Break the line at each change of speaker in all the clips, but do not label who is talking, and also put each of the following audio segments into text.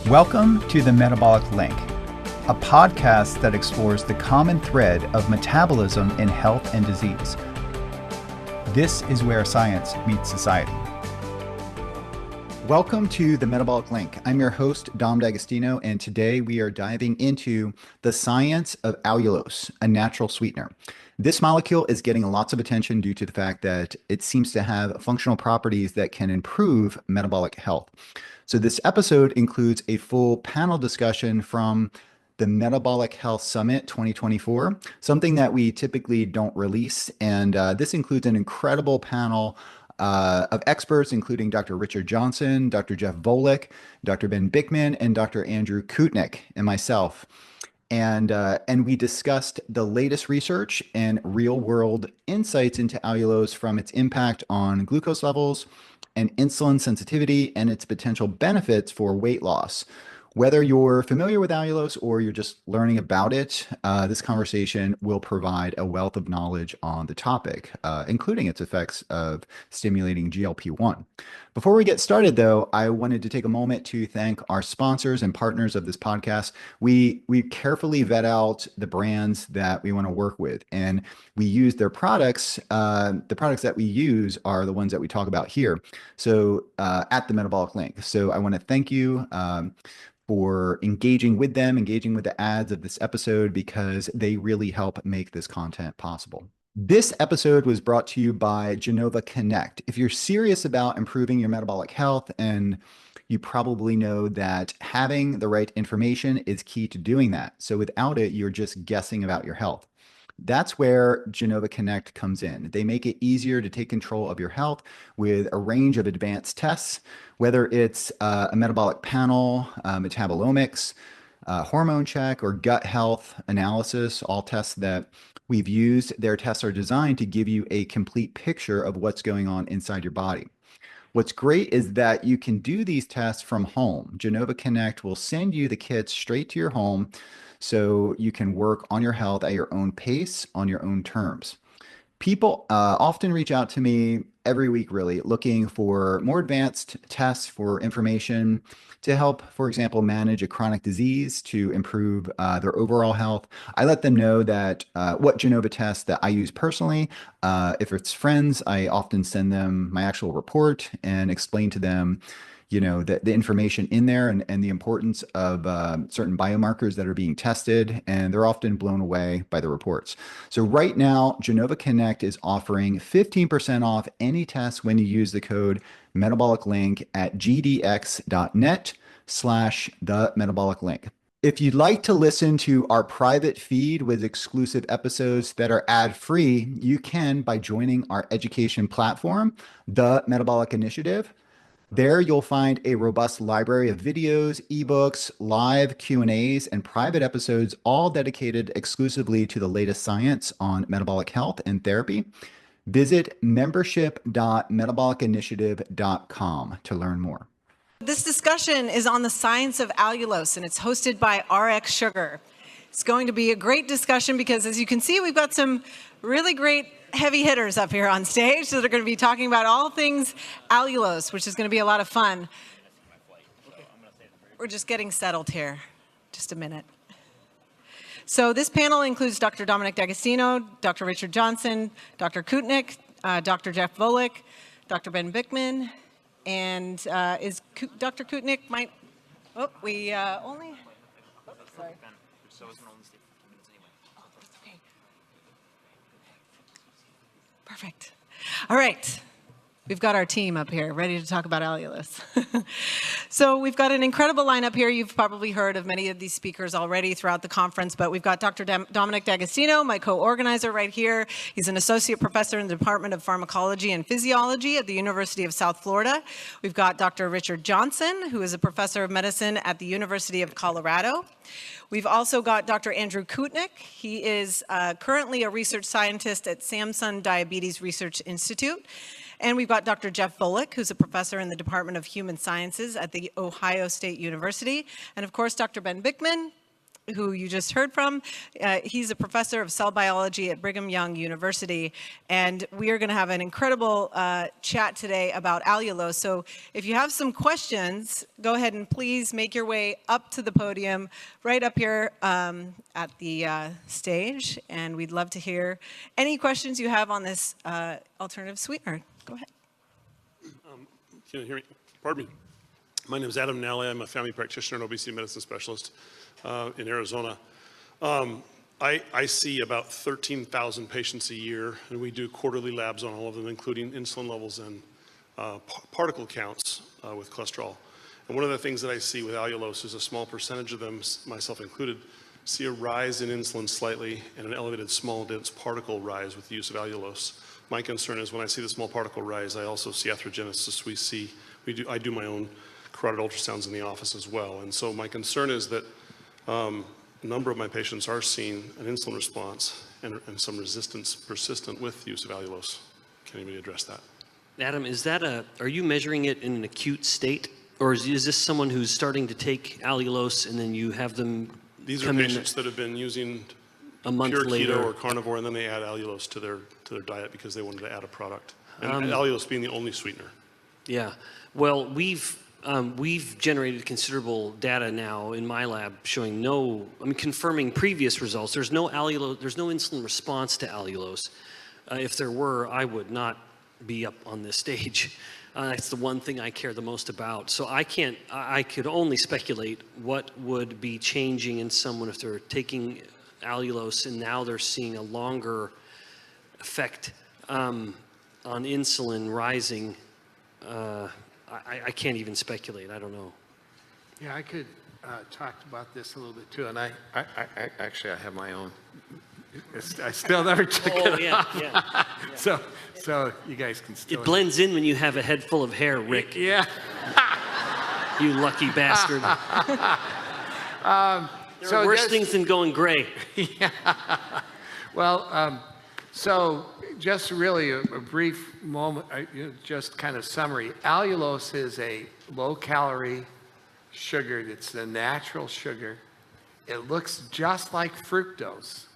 Welcome to the Metabolic Link, a podcast that explores the common thread of metabolism in health and disease. This is where science meets society. Welcome to the Metabolic Link. I'm your host, Dom D'Agostino, and today we are diving into the science of allulose, a natural sweetener. This molecule is getting lots of attention due to the fact that it seems to have functional properties that can improve metabolic health. So this episode includes a full panel discussion from the Metabolic Health Summit 2024, something that we typically don't release. And this includes an incredible panel of experts, including Dr. Richard Johnson, Dr. Jeff Volek, Dr. Ben Bikman, and Dr. Andrew Koutnik, and myself. And we discussed the latest research and real-world insights into allulose, from its impact on glucose levels and insulin sensitivity and its potential benefits for weight loss. Whether you're familiar with allulose or you're just learning about it, this conversation will provide a wealth of knowledge on the topic, including its effects of stimulating GLP-1. Before we get started, though, I wanted to take a moment to thank our sponsors and partners of this podcast. We carefully vet out the brands that we want to work with, and we use their products. The products that we use are the ones that we talk about here. So at the Metabolic Link. So I want to thank you for engaging with them, engaging with the ads of this episode, because they really help make this content possible. This episode was brought to you by Genova Connect. If you're serious about improving your metabolic health, and you probably know that having the right information is key to doing that. So without it, you're just guessing about your health. That's where Genova Connect comes in. They make it easier to take control of your health with a range of advanced tests, whether it's a metabolic panel, metabolomics, hormone check, or gut health analysis, all tests that we've used. Their tests are designed to give you a complete picture of what's going on inside your body. What's great is that you can do these tests from home. Genova Connect will send you the kits straight to your home, so you can work on your health at your own pace, on your own terms. People often reach out to me every week, really, looking for more advanced tests, for information to help, for example, manage a chronic disease, to improve their overall health. I let them know that what Genova tests that I use personally. If it's friends, I often send them my actual report and explain to them the information in there and the importance of certain biomarkers that are being tested, and they're often blown away by the reports. So right now, Genova Connect is offering 15% off any test when you use the code Metabolic Link at gdx.net/the-metabolic-link. If you'd like to listen to our private feed with exclusive episodes that are ad-free, you can by joining our education platform, The Metabolic Initiative. There you'll find a robust library of videos, ebooks, live Q&As, and private episodes, all dedicated exclusively to the latest science on metabolic health and therapy. Visit membership.metabolicinitiative.com to learn more.
This discussion is on the science of allulose, and it's hosted by RX Sugar. It's going to be a great discussion because, as you can see, we've got some really great heavy hitters up here on stage that are going to be talking about all things allulose, which is going to be a lot of fun. We're just getting settled here. Just a minute. So this panel includes Dr. Dominic D'Agostino, Dr. Richard Johnson, Dr. Koutnik, Dr. Jeff Volek, Dr. Ben Bikman, and is Dr. Koutnik might... Oh, we only... Oh, sorry. Perfect. All right. We've got our team up here ready to talk about allulose. So we've got an incredible lineup here. You've probably heard of many of these speakers already throughout the conference, but we've got Dr. Dominic D'Agostino, my co-organizer right here. He's an associate professor in the Department of Pharmacology and Physiology at the University of South Florida. We've got Dr. Richard Johnson, who is a professor of medicine at the University of Colorado. We've also got Dr. Andrew Koutnik. He is currently a research scientist at Samsung Diabetes Research Institute. And we've got Dr. Jeff Volek, who's a professor in the Department of Human Sciences at the Ohio State University. And of course, Dr. Ben Bikman, who you just heard from. He's a professor of cell biology at Brigham Young University, and we are going to have an incredible chat today about allulose. So if you have some questions, go ahead and please make your way up to the podium, right up here at the stage, and we'd love to hear any questions you have on this alternative sweetener. Go ahead.
Can you hear me? Pardon me. My name is Adam Nally. I'm a family practitioner and obesity medicine specialist in Arizona. I see about 13,000 patients a year, and we do quarterly labs on all of them, including insulin levels and particle counts with cholesterol. And one of the things that I see with allulose is a small percentage of them, myself included, see a rise in insulin slightly and an elevated small dense particle rise with the use of allulose. My concern is when I see the small particle rise, I also see atherogenesis. I do my own carotid ultrasounds in the office as well. And so my concern is that a number of my patients are seeing an insulin response and some resistance persistent with the use of allulose. Can anybody address that?
Adam, are you measuring it in an acute state? Or is this someone who's starting to take allulose and then you have them
These are patients that have been using
a month
pure
later
keto or carnivore, and then they add allulose to their diet because they wanted to add a product. And allulose being the only sweetener.
Yeah. Well, we've generated considerable data now in my lab showing confirming previous results. There's no allulose, there's no insulin response to allulose. If there were, I would not be up on this stage. That's the one thing I care the most about. So I could only speculate what would be changing in someone if they're taking allulose and now they're seeing a longer effect on insulin rising. I can't even speculate. I don't know.
Yeah, I could talk about this a little bit too, and I actually have my own. I still never took it off.
Yeah.
So you guys can still.
It blends in when you have a head full of hair, Rick.
Yeah.
You lucky bastard. There are worse things than going gray.
Yeah. Well, so just really a brief moment, just kind of summary. Allulose is a low-calorie sugar. It's a natural sugar. It looks just like fructose,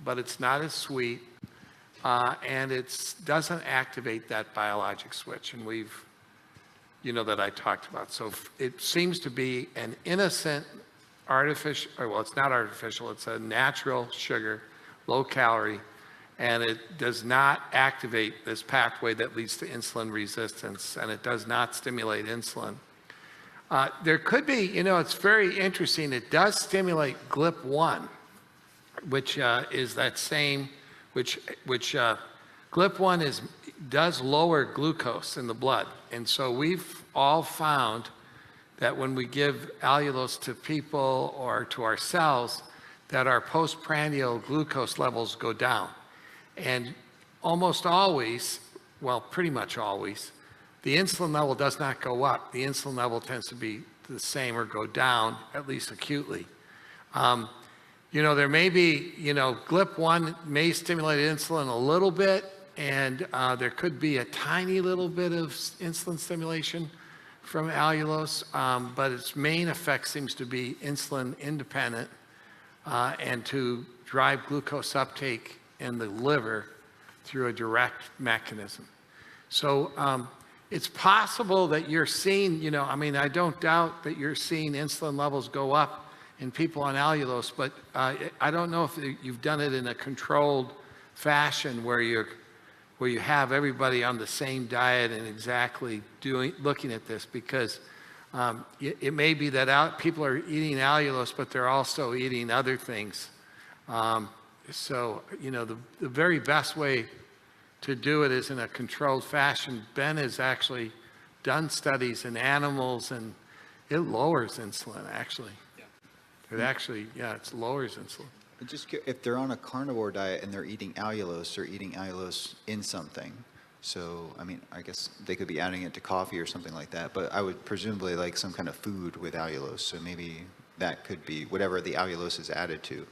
but it's not as sweet, and it doesn't activate that biologic switch, and that I talked about. So it seems to be an innocent artificial, it's not artificial, it's a natural sugar, low-calorie, and it does not activate this pathway that leads to insulin resistance, and it does not stimulate insulin. There could be, it's very interesting, it does stimulate GLP-1, which is that same, which GLP-1 does lower glucose in the blood. And so we've all found that when we give allulose to people or to ourselves, that our postprandial glucose levels go down. And almost always, pretty much always, the insulin level does not go up. The insulin level tends to be the same or go down, at least acutely. There may be, GLP-1 may stimulate insulin a little bit, and there could be a tiny little bit of insulin stimulation from allulose, but its main effect seems to be insulin independent and to drive glucose uptake in the liver through a direct mechanism. So it's possible that you're seeing, I don't doubt that you're seeing insulin levels go up in people on allulose, but I don't know if you've done it in a controlled fashion where you have everybody on the same diet and exactly looking at this, because it may be that people are eating allulose, but they're also eating other things. So, the very best way to do it is in a controlled fashion. Ben has actually done studies in animals, and it lowers insulin, actually. Yeah. It lowers insulin.
Just if they're on a carnivore diet and they're eating allulose in something. So, I guess they could be adding it to coffee or something like that, but I would presumably like some kind of food with allulose. So maybe that could be whatever the allulose is added to.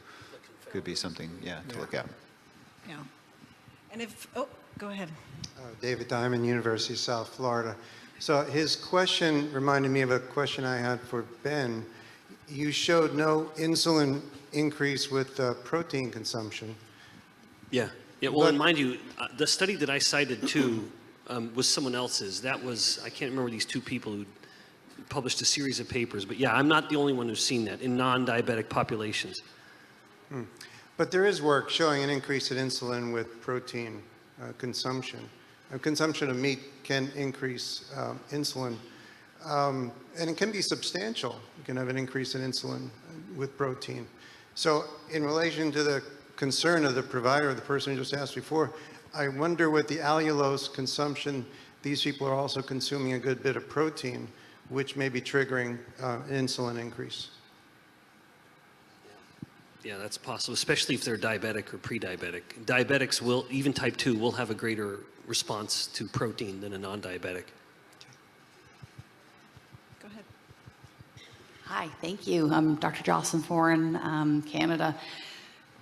Could be something, to look at.
Yeah. And go ahead.
David Diamond, University of South Florida. So his question reminded me of a question I had for Ben. You showed no insulin increase with protein consumption.
Yeah. Yeah. Well, and mind you, the study that I cited too was someone else's. That was, I can't remember these two people who published a series of papers, but yeah, I'm not the only one who's seen that in non-diabetic populations.
But there is work showing an increase in insulin with protein consumption. Consumption of meat can increase insulin, and it can be substantial. You can have an increase in insulin with protein. So in relation to the concern of the provider, the person who just asked before, I wonder with the allulose consumption, these people are also consuming a good bit of protein, which may be triggering an insulin increase.
Yeah, that's possible, especially if they're diabetic or pre-diabetic. Diabetics will, even type 2, will have a greater response to protein than a non-diabetic.
Go ahead.
Hi, thank you. I'm Dr. Jocelyn Foran, Canada.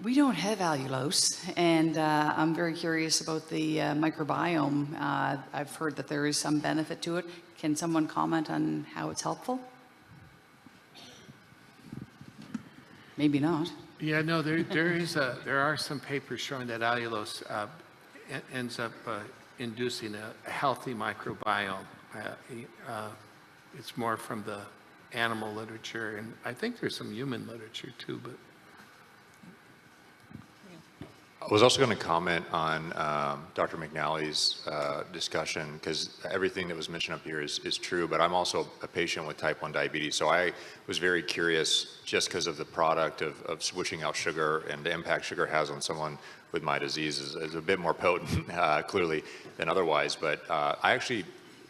We don't have allulose, and I'm very curious about the microbiome. I've heard that there is some benefit to it. Can someone comment on how it's helpful? Maybe not.
Yeah, no, there are some papers showing that allulose ends up inducing a healthy microbiome. It's more from the animal literature, and I think there's some human literature too, but.
I was also going to comment on Dr. McNally's discussion, because everything that was mentioned up here is true, but I'm also a patient with type 1 diabetes, so I was very curious, just because of the product of switching out sugar and the impact sugar has on someone with my disease is a bit more potent, clearly, than otherwise. But I actually,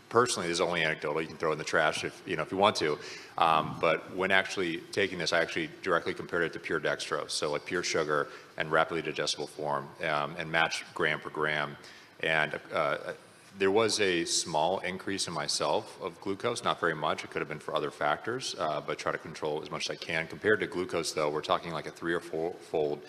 personally, this is only anecdotal, you can throw it in the trash if you want to, but when actually taking this, I actually directly compared it to pure dextrose, so like pure sugar and rapidly digestible form, and matched gram per gram. And there was a small increase in myself of glucose, not very much. It could have been for other factors, but try to control as much as I can. Compared to glucose, though, we're talking like a 3 or 4-fold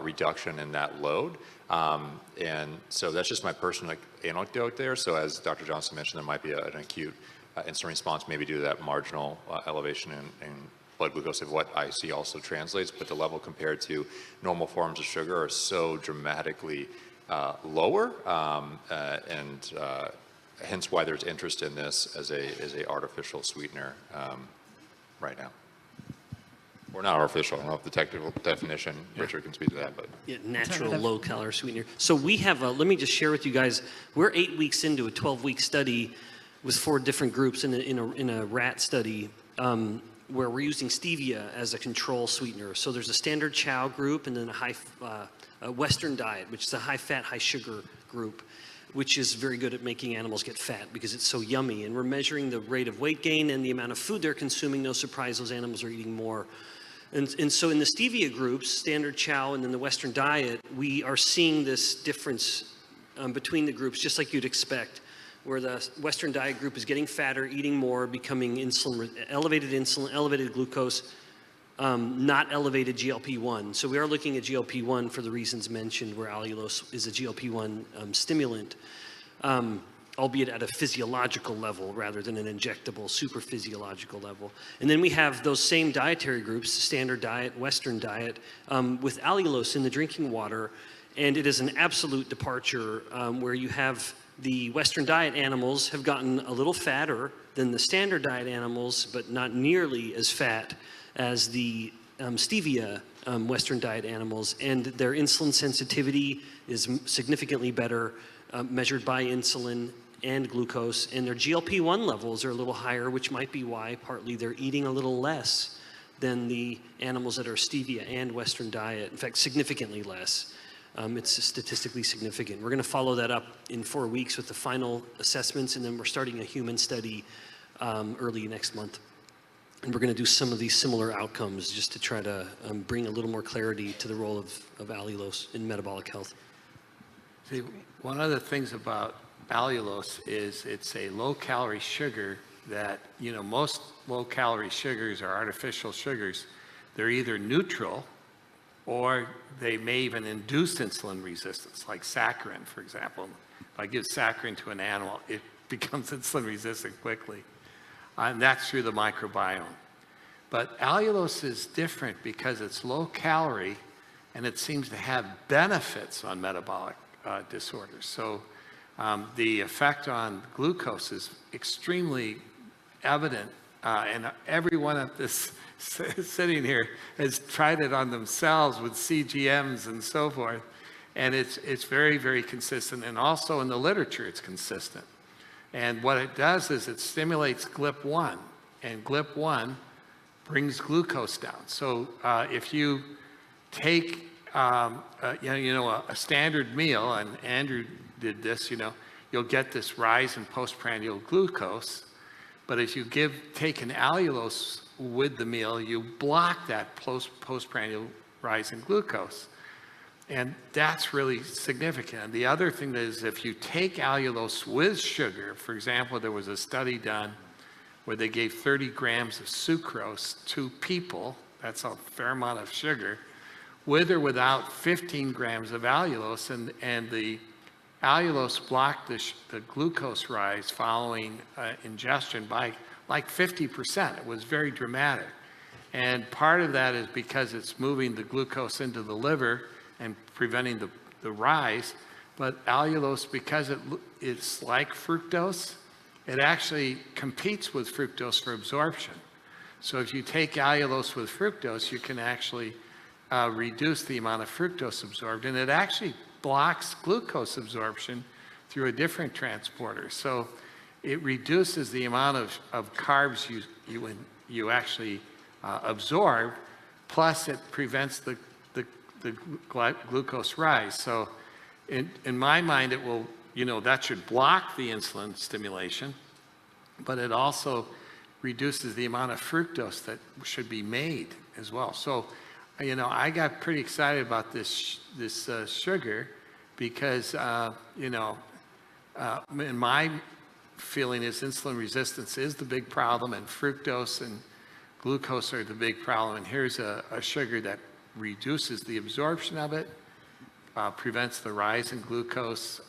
reduction in that load. And so that's just my personal anecdote there. So as Dr. Johnson mentioned, there might be an acute insulin response, maybe due to that marginal elevation in blood glucose, of what I see also translates, but the level compared to normal forms of sugar are so dramatically lower, and hence why there's interest in this as a artificial sweetener right now. Or not artificial, I don't know if the technical definition, Richard can speak to that, but.
Yeah, natural low-calorie sweetener. So we have, let me just share with you guys, we're 8 weeks into a 12-week study with 4 different groups in a rat study, where we're using stevia as a control sweetener. So there's a standard chow group and then a Western diet, which is a high-fat, high-sugar group, which is very good at making animals get fat because it's so yummy. And we're measuring the rate of weight gain and the amount of food they're consuming. No surprise, those animals are eating more. And so in the stevia groups, standard chow and then the Western diet, we are seeing this difference between the groups, just like you'd expect, where the Western diet group is getting fatter, eating more, becoming elevated insulin, elevated glucose, not elevated GLP-1. So we are looking at GLP-1 for the reasons mentioned, where allulose is a GLP-1 stimulant, albeit at a physiological level rather than an injectable, super physiological level. And then we have those same dietary groups, standard diet, Western diet, with allulose in the drinking water. And it is an absolute departure where you have the Western diet animals have gotten a little fatter than the standard diet animals, but not nearly as fat as the stevia Western diet animals. And their insulin sensitivity is significantly better, measured by insulin and glucose. And their GLP-1 levels are a little higher, which might be why partly they're eating a little less than the animals that are stevia and Western diet. In fact, significantly less. It's statistically significant. We're going to follow that up in 4 weeks with the final assessments, and then we're starting a human study early next month. And we're going to do some of these similar outcomes just to try to bring a little more clarity to the role of allulose in metabolic health.
See, one of the things about allulose is it's a low-calorie sugar that, most low-calorie sugars are artificial sugars. They're either neutral, or they may even induce insulin resistance, like saccharin, for example. If I give saccharin to an animal, it becomes insulin resistant quickly. And that's through the microbiome. But allulose is different because it's low calorie and it seems to have benefits on metabolic disorders. So the effect on glucose is extremely evident, and everyone at this sitting here has tried it on themselves with CGMs and so forth, and it's very, very consistent, and also in the literature it's consistent. And what it does is it stimulates GLP-1, and GLP-1 brings glucose down. So if you take a standard meal, and Andrew did this, you'll get this rise in postprandial glucose. But if you take an allulose with the meal, you block that postprandial rise in glucose. And that's really significant. And the other thing is if you take allulose with sugar, for example, there was a study done where they gave 30 grams of sucrose to people, that's a fair amount of sugar, with or without 15 grams of allulose, and the allulose blocked the glucose rise following ingestion by like 50%. It was very dramatic. And part of that is because it's moving the glucose into the liver and preventing the rise. But allulose, because it's like fructose, it actually competes with fructose for absorption. So if you take allulose with fructose, you can actually reduce the amount of fructose absorbed, and it actually blocks glucose absorption through a different transporter. So it reduces the amount of carbs you actually absorb, plus it prevents the glucose rise. So in my mind, it will, that should block the insulin stimulation, but it also reduces the amount of fructose that should be made as well. So, I got pretty excited about this sugar because, in my feeling is insulin resistance is the big problem, and fructose and glucose are the big problem. And here's a sugar that reduces the absorption of it, prevents the rise in glucose,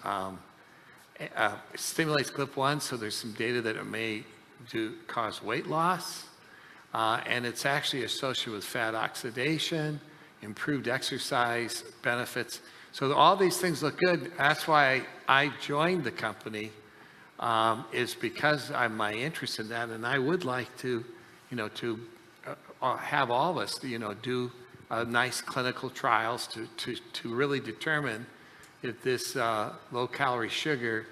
stimulates GLP-1, so there's some data that it may cause weight loss. And it's actually associated with fat oxidation, improved exercise benefits. So all these things look good. That's why I joined the company, is because of my interest in that. And I would like to, have all of us, do nice clinical trials to really determine if this low-calorie sugar,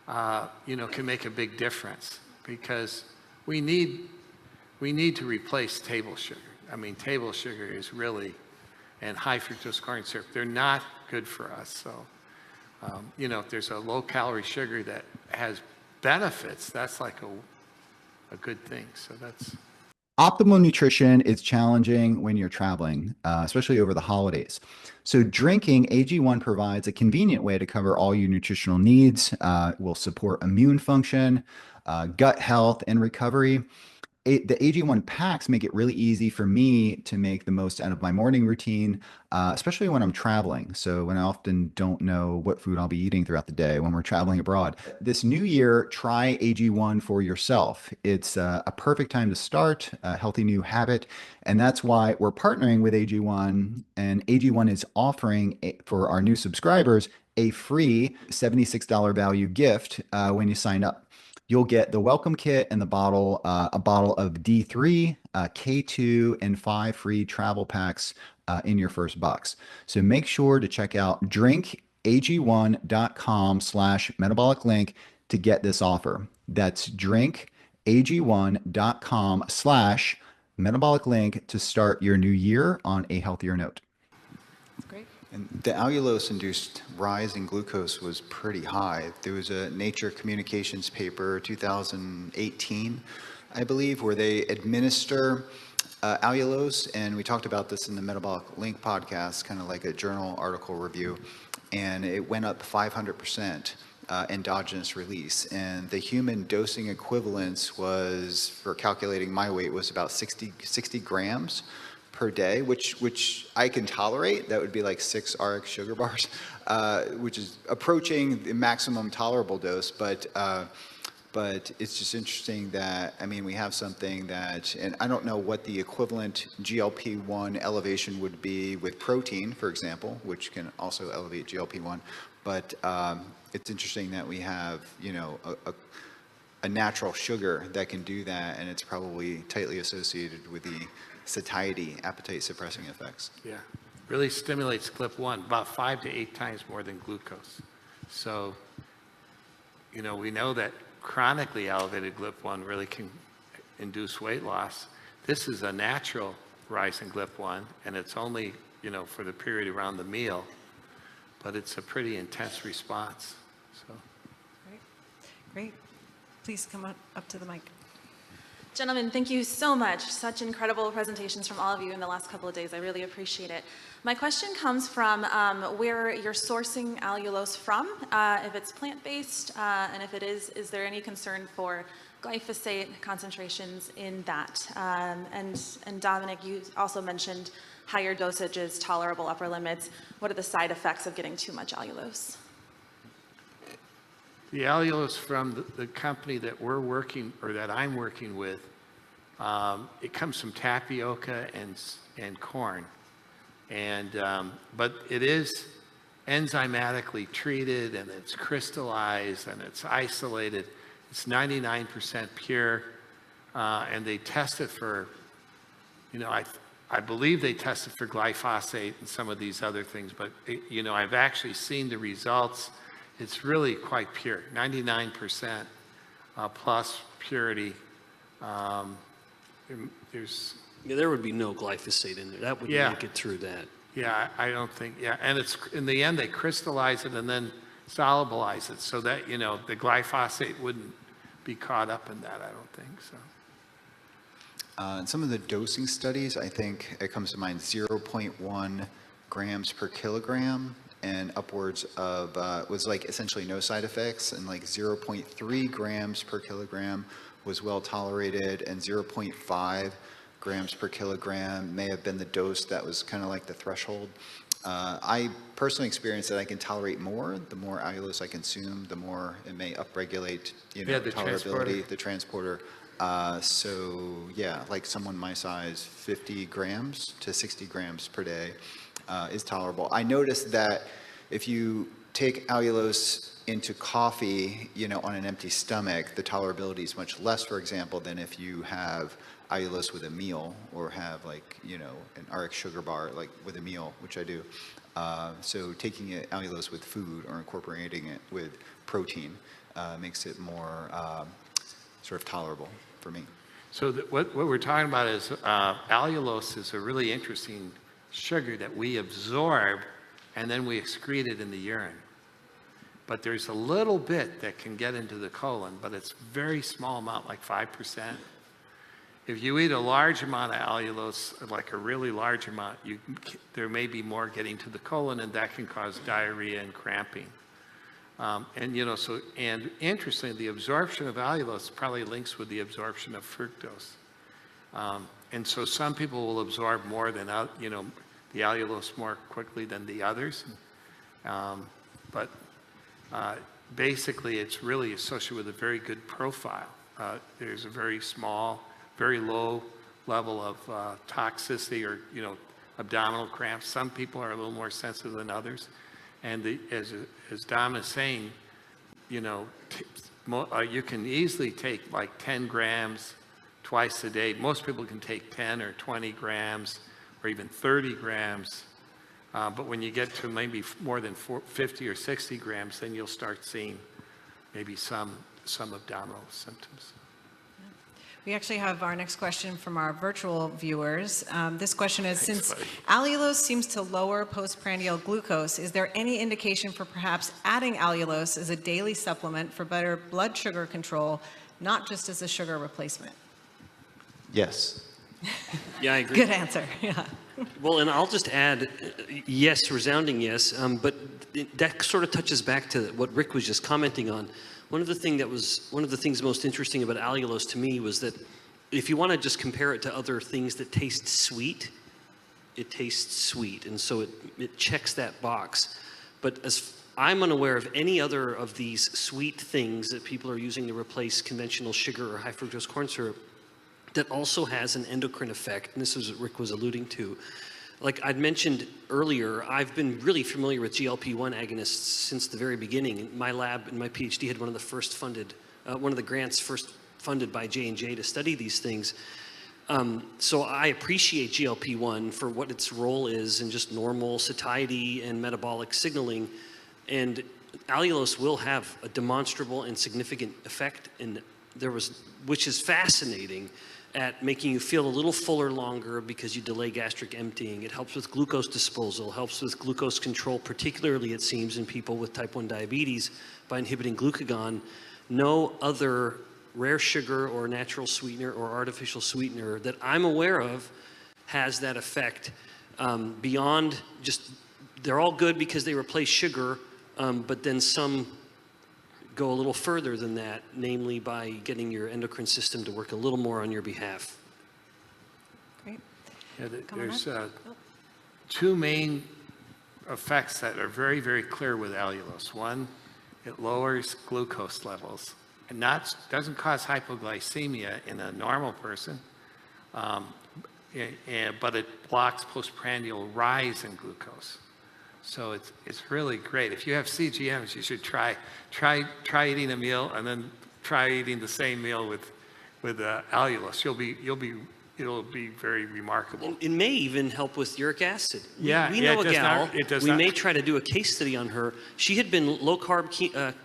can make a big difference. Because we need to replace table sugar. I mean, table sugar is really, and high fructose corn syrup, they're not good for us. So, if there's a low-calorie sugar that has benefits, that's like a good thing. So that's...
Optimal nutrition is challenging when you're traveling, especially over the holidays. So drinking AG1 provides a convenient way to cover all your nutritional needs. It will support immune function, gut health, and recovery. The AG1 packs make it really easy for me to make the most out of my morning routine, especially when I'm traveling. So when I often don't know what food I'll be eating throughout the day when we're traveling abroad. This new year, try AG1 for yourself. It's a perfect time to start a healthy new habit. And that's why we're partnering with AG1. And AG1 is offering for our new subscribers a free $76 value gift when you sign up. You'll get the welcome kit and a bottle of D3, K2, and 5 free travel packs in your first box. So make sure to check out drinkag1.com/metabolic link to get this offer. That's drinkag1.com/metabolic link to start your new year on a healthier note.
Great.
And the allulose-induced rise in glucose was pretty high. There was a Nature Communications paper, 2018, I believe, where they administer allulose, and we talked about this in the Metabolic Link podcast, kind of like a journal article review, and it went up 500% endogenous release. And the human dosing equivalence was, for calculating my weight, was about 60 grams per day, which I can tolerate. That would be like 6 RX sugar bars, which is approaching the maximum tolerable dose. But But it's just interesting that, I mean, we have something that, and I don't know what the equivalent GLP-1 elevation would be with protein, for example, which can also elevate GLP-1. But it's interesting that we have, you know, a natural sugar that can do that, and it's probably tightly associated with the satiety, appetite suppressing effects.
Yeah, really stimulates GLP-1 about 5 to 8 times more than glucose. So, you know, we know that chronically elevated GLP-1 really can induce weight loss. This is a natural rise in GLP-1, and it's only, you know, for the period around the meal, but it's a pretty intense response. So.
Great. Great. Please come up to the mic.
Gentlemen, thank you so much. Such incredible presentations from all of you in the last couple of days. I really appreciate it. My question comes from where you're sourcing allulose from, if it's plant-based, and if it is there any concern for glyphosate concentrations in that? And Dominic, you also mentioned higher dosages, tolerable upper limits. What are the side effects of getting too much allulose?
The allulose from the company that we're working, or that I'm working with, it comes from tapioca and corn. And, but it is enzymatically treated, and it's crystallized, and it's isolated. It's 99% pure, and they test it for, you know, I believe they tested for glyphosate and some of these other things, but, you know, I've actually seen the results. It's really quite pure, 99% plus purity.
Yeah, there would be no glyphosate in there. That would make it through that.
Yeah, I don't think, and it's, in the end, they crystallize it and then solubilize it so that, you know, the glyphosate wouldn't be caught up in that, I don't think so.
In some of the dosing studies, I think it comes to mind 0.1 grams per kilogram, and upwards of, was like essentially no side effects, and like 0.3 grams per kilogram was well tolerated, and 0.5 grams per kilogram may have been the dose that was kind of like the threshold. I personally experienced that I can tolerate more. The more allulose I consume, the more it may upregulate, you know,
the
tolerability, the transporter. So yeah, like someone my size, 50 grams to 60 grams per day is tolerable. I noticed that if you take allulose into coffee, you know, on an empty stomach, the tolerability is much less, for example, than if you have allulose with a meal, or have, like, you know, an RX sugar bar, like with a meal, which I do. So taking allulose with food or incorporating it with protein makes it more sort of tolerable for me.
So what we're talking about is allulose is a really interesting sugar that we absorb and then we excrete it in the urine. But there's a little bit that can get into the colon, but it's very small amount, like 5%. If you eat a large amount of allulose, like a really large amount, there may be more getting to the colon, and that can cause diarrhea and cramping. And, you know, so, and interestingly, the absorption of allulose probably links with the absorption of fructose. And so some people will absorb more than, you know, the allulose more quickly than the others. But basically, it's really associated with a very good profile. There's a very small, very low level of toxicity, or, you know, abdominal cramps. Some people are a little more sensitive than others. And as Dom is saying, you know, you can easily take like 10 grams twice a day. Most people can take 10 or 20 grams or even 30 grams. But when you get to maybe more than 50 or 60 grams, then you'll start seeing maybe some abdominal symptoms.
We actually have our next question from our virtual viewers. This question is, since allulose seems to lower postprandial glucose, is there any indication for perhaps adding allulose as a daily supplement for better blood sugar control, not just as a sugar replacement?
Yes.
Yeah, I agree.
Good answer. Yeah.
Well, and I'll just add, yes, resounding yes, but that sort of touches back to what Rick was just commenting on. One of the things most interesting about allulose to me was that if you want to just compare it to other things that taste sweet, it tastes sweet, and so it checks that box. But as I'm unaware of any other of these sweet things that people are using to replace conventional sugar or high fructose corn syrup that also has an endocrine effect, and this is what Rick was alluding to. Like I'd mentioned earlier, I've been really familiar with GLP-1 agonists since the very beginning. My lab and my PhD had one of the grants first funded by J&J to study these things. So I appreciate GLP-1 for what its role is in just normal satiety and metabolic signaling. And allulose will have a demonstrable and significant effect, which is fascinating, at making you feel a little fuller longer because you delay gastric emptying. It helps with glucose disposal, helps with glucose control, particularly it seems in people with type 1 diabetes by inhibiting glucagon. No other rare sugar or natural sweetener or artificial sweetener that I'm aware of has that effect beyond just, they're all good because they replace sugar, but then some go a little further than that, namely by getting your endocrine system to work a little more on your behalf.
Great.
Yeah, there's two main effects that are very, very clear with allulose. One, it lowers glucose levels, and doesn't cause hypoglycemia in a normal person, but it blocks postprandial rise in glucose. So it's really great. If you have CGMs, you should try eating a meal and then try eating the same meal with allulose. It'll be very remarkable.
It may even help with uric acid.
Yeah,
we know a gal.
We
may try to do a case study on her. She had been low carb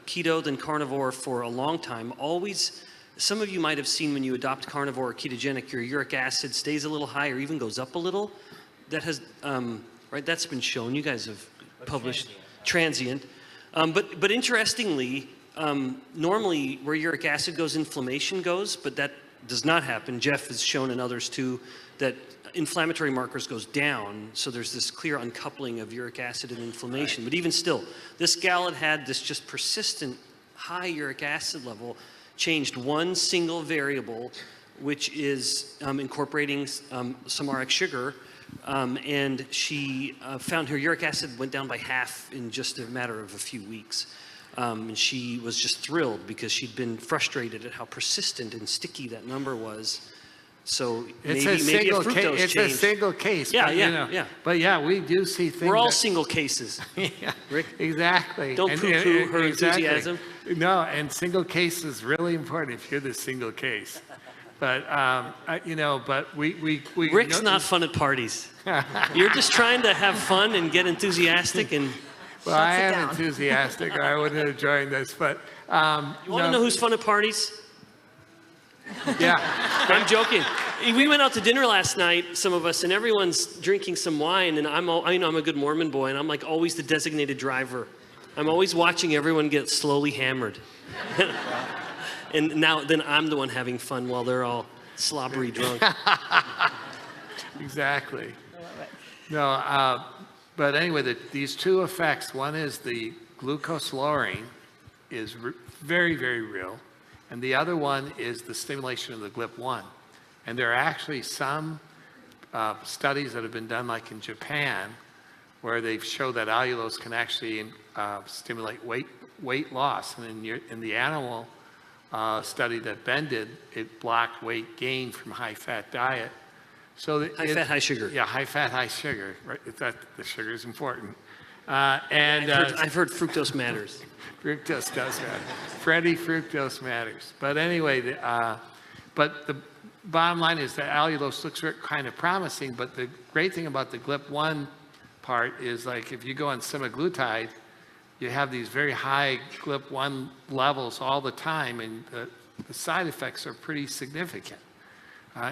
keto, then carnivore for a long time. Always, some of you might have seen when you adopt carnivore or ketogenic, your uric acid stays a little high or even goes up a little. That has right, that's been shown. You guys have published transient. But interestingly, normally where uric acid goes, inflammation goes, but that does not happen. Jeff has shown, and others too, that inflammatory markers goes down. So there's this clear uncoupling of uric acid and inflammation. Right. But even still, this gal had this just persistent high uric acid level, changed one single variable, which is incorporating some RX sugar, and she found her uric acid went down by half in just a matter of a few weeks. And she was just thrilled because she'd been frustrated at how persistent and sticky that number was. So maybe a fructose
it's
change.
A single case.
Yeah,
but,
yeah.
But yeah, we do see things.
We're all single cases.
Yeah,
Rick?
Exactly.
Don't poo-poo her enthusiasm.
No, and single case is really important if you're the single case. But but we
Rick's not fun at parties. You're just trying to have fun and get enthusiastic and.
Well, I am enthusiastic, or I wouldn't have joined this. But
you want to know who's fun at parties?
Yeah,
I'm joking. We went out to dinner last night, some of us, and everyone's drinking some wine. And I'm a good Mormon boy, and I'm like always the designated driver. I'm always watching everyone get slowly hammered. And then I'm the one having fun while they're all slobbery drunk.
Exactly. I love it. No, but anyway, these two effects, one is the glucose lowering is very, very real. And the other one is the stimulation of the GLP-1. And there are actually some studies that have been done, like in Japan, where they've shown that allulose can actually stimulate weight loss. And in the animal study that Ben did, it blocked weight gain from high-fat diet. So
high fat, high sugar.
Yeah, high fat, high sugar. Right, the sugar is important.
I've heard fructose matters.
Fructose does matter. Freddie, fructose matters. But anyway, but the bottom line is that allulose looks kind of promising. But the great thing about the GLP-1 part is, like, if you go on semaglutide, you have these very high GLP-1 levels all the time, and the side effects are pretty significant.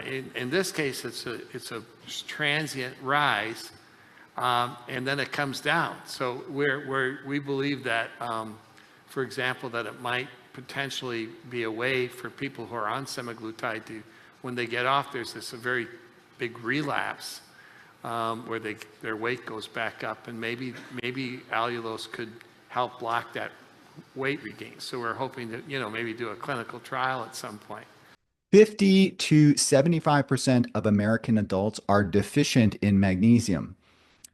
In this case, it's a transient rise, and then it comes down. So we believe that, for example, that it might potentially be a way for people who are on semaglutide to, when they get off, there's a very big relapse where their weight goes back up, and maybe allulose could help block that weight regain. So we're hoping to maybe do a clinical trial at some point.
50 to 75% of American adults are deficient in magnesium.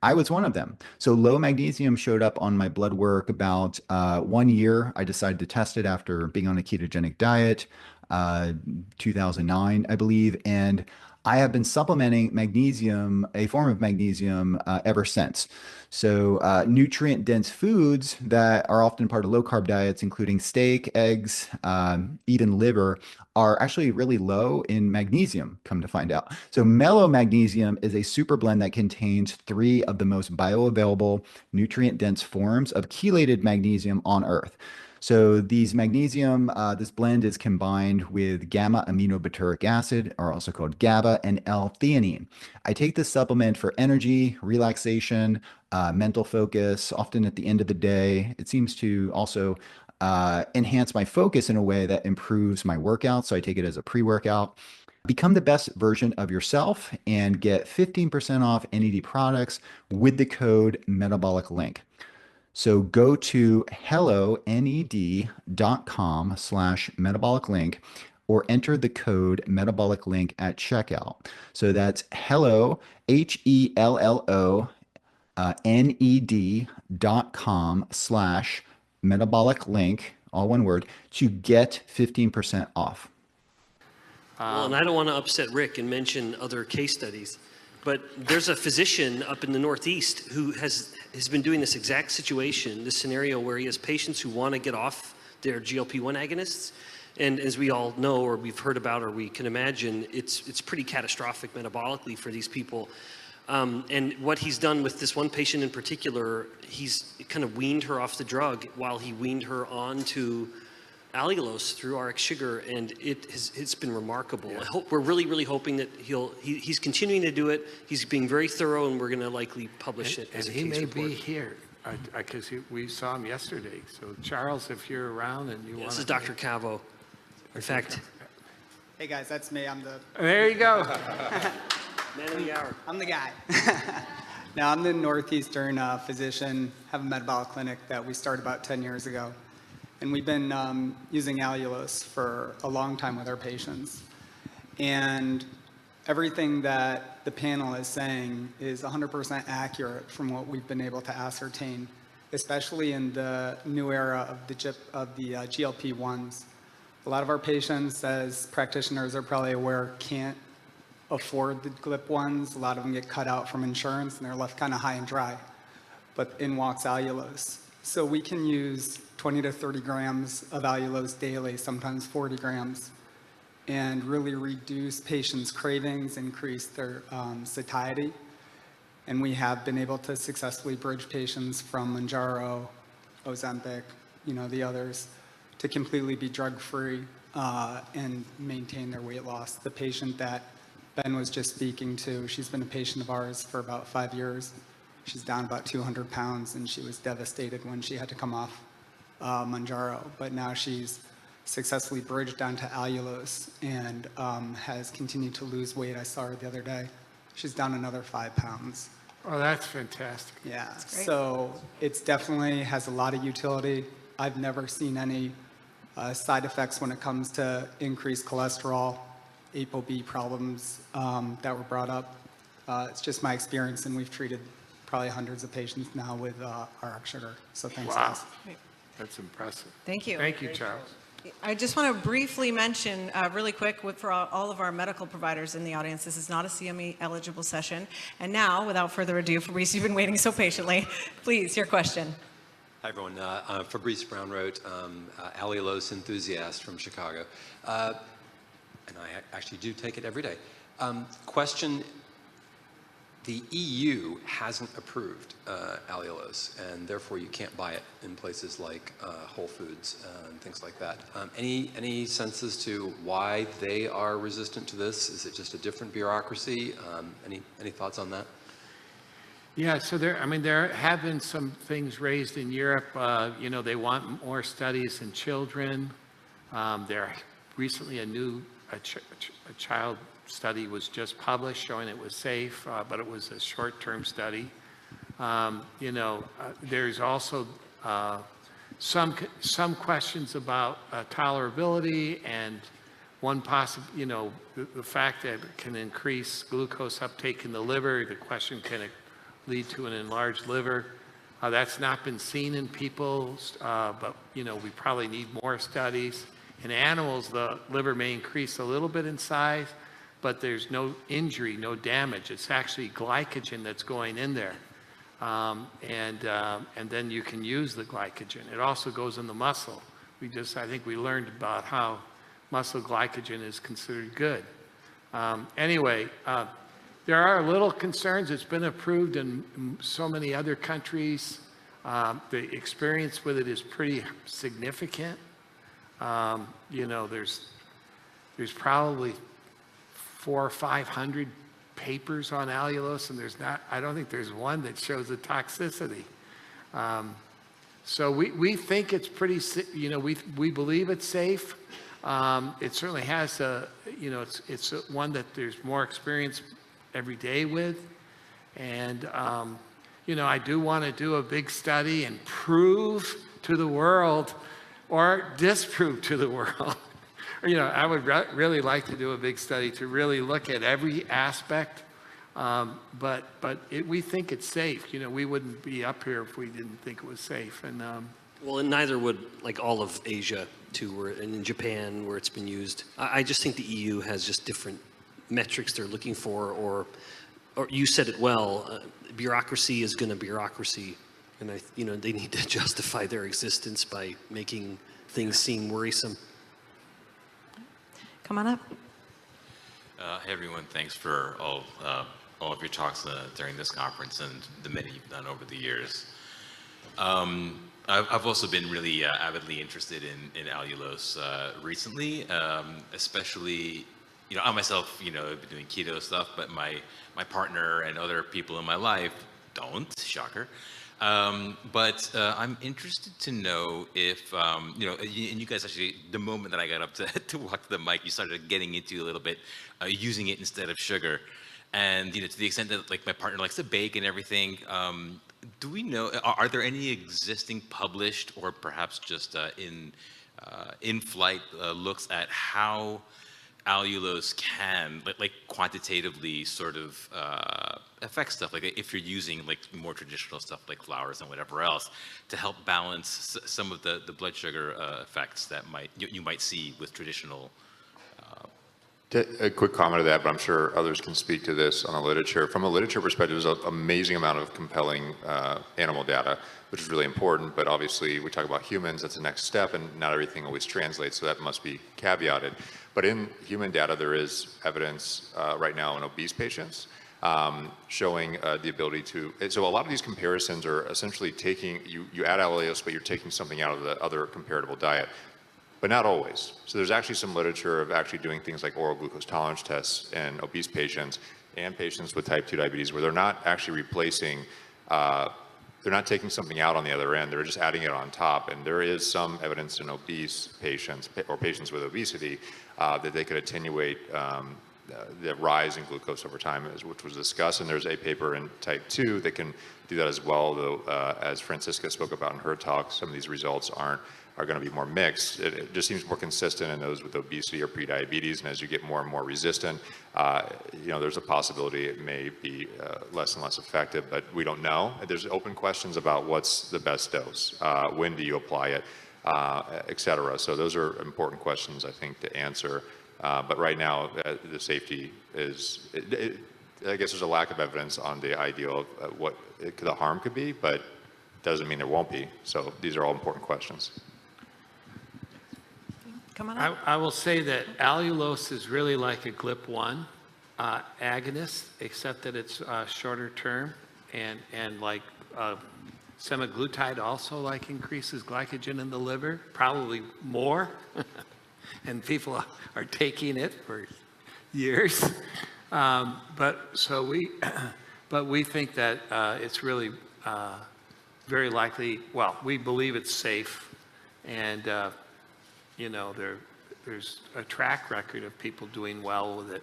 I was one of them. So low magnesium showed up on my blood work about 1 year. I decided to test it after being on a ketogenic diet, uh, 2009, I believe. And I have been supplementing magnesium, a form of magnesium, ever since. So nutrient-dense foods that are often part of low-carb diets, including steak, eggs, even liver, are actually really low in magnesium, come to find out. So mellow magnesium is a super blend that contains three of the most bioavailable nutrient-dense forms of chelated magnesium on Earth. So these magnesium, this blend is combined with gamma aminobutyric acid, or also called GABA, and L-theanine. I take this supplement for energy, relaxation, mental focus, often at the end of the day. It seems to also enhance my focus in a way that improves my workout. So I take it as a pre-workout. Become the best version of yourself and get 15% off NED products with the code Metabolic Link. So go to helloned.com/metabolic link or enter the code Metabolic Link at checkout. So that's hello, HELLO, NED.com/metabolic link, all one word, to get 15% off.
Well, and I don't want to upset Rick and mention other case studies, but there's a physician up in the Northeast who has been doing this exact situation, this scenario where he has patients who want to get off their GLP-1 agonists. And as we all know, or we've heard about, or we can imagine, it's pretty catastrophic metabolically for these people. And what he's done with this one patient in particular, he's kind of weaned her off the drug while he weaned her onto allulose through RX sugar, and it's been remarkable. Yeah. We're really hoping that he's continuing to do it. He's being very thorough, and we're going to likely publish it as a case report. And he may be
here because we saw him yesterday. So Charles, if you're around and you want,
this is Dr. Cavo. In fact,
hey guys, that's me. I'm the.
There you go.
Man of the hour.
I'm the guy. Now I'm the Northeastern physician. Have a metabolic clinic that we started about 10 years ago. And we've been using allulose for a long time with our patients. And everything that the panel is saying is 100% accurate from what we've been able to ascertain, especially in the new era of the GLP-1s. A lot of our patients, as practitioners are probably aware, can't afford the GLP-1s. A lot of them get cut out from insurance and they're left kind of high and dry. But in walks allulose. So we can use 20 to 30 grams of allulose daily, sometimes 40 grams, and really reduce patients' cravings, increase their satiety. And we have been able to successfully bridge patients from Mounjaro, Ozempic, the others, to completely be drug-free and maintain their weight loss. The patient that Ben was just speaking to, she's been a patient of ours for about 5 years. She's down about 200 pounds, and she was devastated when she had to come off Mounjaro. But now she's successfully bridged down to allulose and has continued to lose weight. I saw her the other day. She's down another 5 pounds.
Oh, that's fantastic.
Yeah, so it's definitely has a lot of utility. I've never seen any side effects when it comes to increased cholesterol, ApoB problems that were brought up. It's just my experience, and we've treated probably hundreds of patients now with RX sugar. So thanks, guys.
That's impressive.
Thank you.
Thank you, Charles.
I just want to briefly mention really quick for all of our medical providers in the audience, this is not a CME eligible session. And now, without further ado, Fabrice, you've been waiting so patiently. Please, your question.
Hi, everyone. Fabrice Brown-Wrote, allulose enthusiast from Chicago. And I actually do take it every day. Question, the EU hasn't approved allulose, and therefore you can't buy it in places like Whole Foods and things like that. Any sense as to why they are resistant to this? Is it just a different bureaucracy? Any thoughts on that?
Yeah, so there have been some things raised in Europe. They want more studies in children. There recently a child study was just published showing it was safe, but it was a short-term study. There's also some questions about tolerability, and one the fact that it can increase glucose uptake in the liver. The question, can it lead to an enlarged liver. That's not been seen in people, but we probably need more studies. In animals, the liver may increase a little bit in size, but there's no injury, no damage. It's actually glycogen that's going in there. And then you can use the glycogen. It also goes in the muscle. I think we learned about how muscle glycogen is considered good. Anyway, there are little concerns. It's been approved in so many other countries. The experience with it is pretty significant. There's probably 400 or 500 papers on allulose, and I don't think there's one that shows a toxicity. So we think it's pretty, we believe it's safe. It certainly has it's one that there's more experience every day with. And, I do want to do a big study and prove to the world or disprove to the world. I would really like to do a big study to really look at every aspect. But we think it's safe. We wouldn't be up here if we didn't think it was safe. And
well, and neither would all of Asia too, and in Japan where it's been used. I just think the EU has just different metrics they're looking for, or you said it well. Bureaucracy is going to bureaucracy, and they need to justify their existence by making things seem worrisome.
Come on up.
Hey everyone, thanks for all of your talks during this conference and the many you've done over the years. I've also been really avidly interested in allulose recently, especially, I myself, have been doing keto stuff, but my partner and other people in my life don't, shocker. But I'm interested to know if, and you guys actually, the moment that I got up to walk to the mic, you started getting into a little bit using it instead of sugar. And, to the extent that my partner likes to bake and everything, do we know, are there any existing published or perhaps just in flight looks at how allulose can quantitatively sort of affect stuff, if you're using more traditional stuff like flours and whatever else to help balance some of the blood sugar effects that you might see with traditional.
A quick comment to that, but I'm sure others can speak to this on the literature. From a literature perspective, there's an amazing amount of compelling animal data, which is really important, but obviously we talk about humans, that's the next step, and not everything always translates, so that must be caveated. But in human data, there is evidence right now in obese patients showing the ability to, so a lot of these comparisons are essentially taking, you add allulose, but you're taking something out of the other comparable diet. But not always. So there's actually some literature of actually doing things like oral glucose tolerance tests in obese patients and patients with type 2 diabetes where they're not actually replacing, they're not taking something out on the other end, they're just adding it on top. And there is some evidence in obese patients or patients with obesity that they could attenuate the rise in glucose over time, which was discussed. And there's a paper in type 2 that can do that as well, though as Francisca spoke about in her talk, some of these results are going to be more mixed. It just seems more consistent in those with obesity or prediabetes, and as you get more and more resistant, there's a possibility it may be less and less effective, but we don't know. There's open questions about what's the best dose, when do you apply it, et cetera. So those are important questions, I think, to answer. But right now, the safety is, I guess there's a lack of evidence on the idea of what the harm could be, but doesn't mean there won't be. So these are all important questions.
Come on up.
I will say that allulose is really like a GLP-1 agonist, except that it's shorter term, and semaglutide also increases glycogen in the liver, probably more, and people are taking it for years. But we think that it's really very likely. Well, we believe it's safe, and there's a track record of people doing well with it.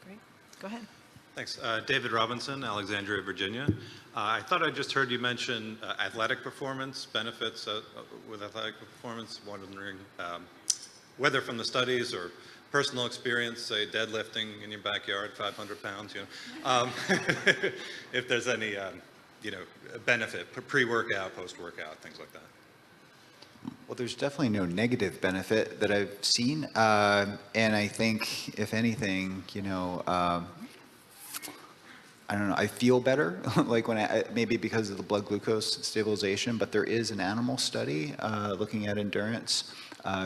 Great. Go ahead.
Thanks. David Robinson, Alexandria, Virginia. I thought I just heard you mention athletic performance, benefits with athletic performance. Wondering whether from the studies or personal experience, say deadlifting in your backyard, 500 pounds, if there's any, benefit, pre-workout, post-workout, things like that.
Well, there's definitely no negative benefit that I've seen. And I think, if anything, I don't know, I feel better, like when maybe because of the blood glucose stabilization, but there is an animal study looking at endurance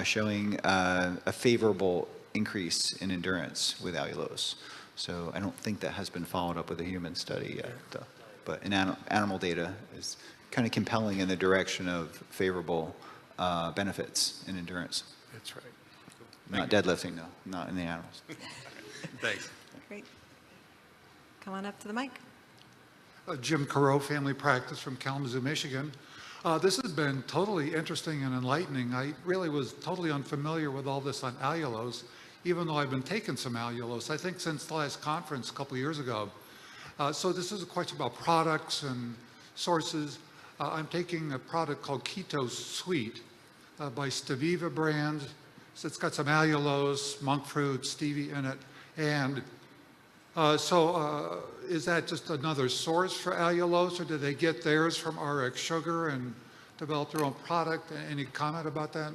showing a favorable increase in endurance with allulose. So I don't think that has been followed up with a human study yet, though. But animal data is kind of compelling in the direction of favorable benefits in endurance.
That's right.
Not deadlifting, though, not in the animals.
Thanks.
Great. Come on up to the mic.
Jim Carew, family practice from Kalamazoo, Michigan. This has been totally interesting and enlightening. I really was totally unfamiliar with all this on allulose, even though I've been taking some allulose, I think since the last conference a couple of years ago. So this is a question about products and sources. I'm taking a product called Keto Sweet by Steviva brand. So it's got some allulose, monk fruit, stevia in it. And is that just another source for allulose, or do they get theirs from RX Sugar and develop their own product? Any comment about that?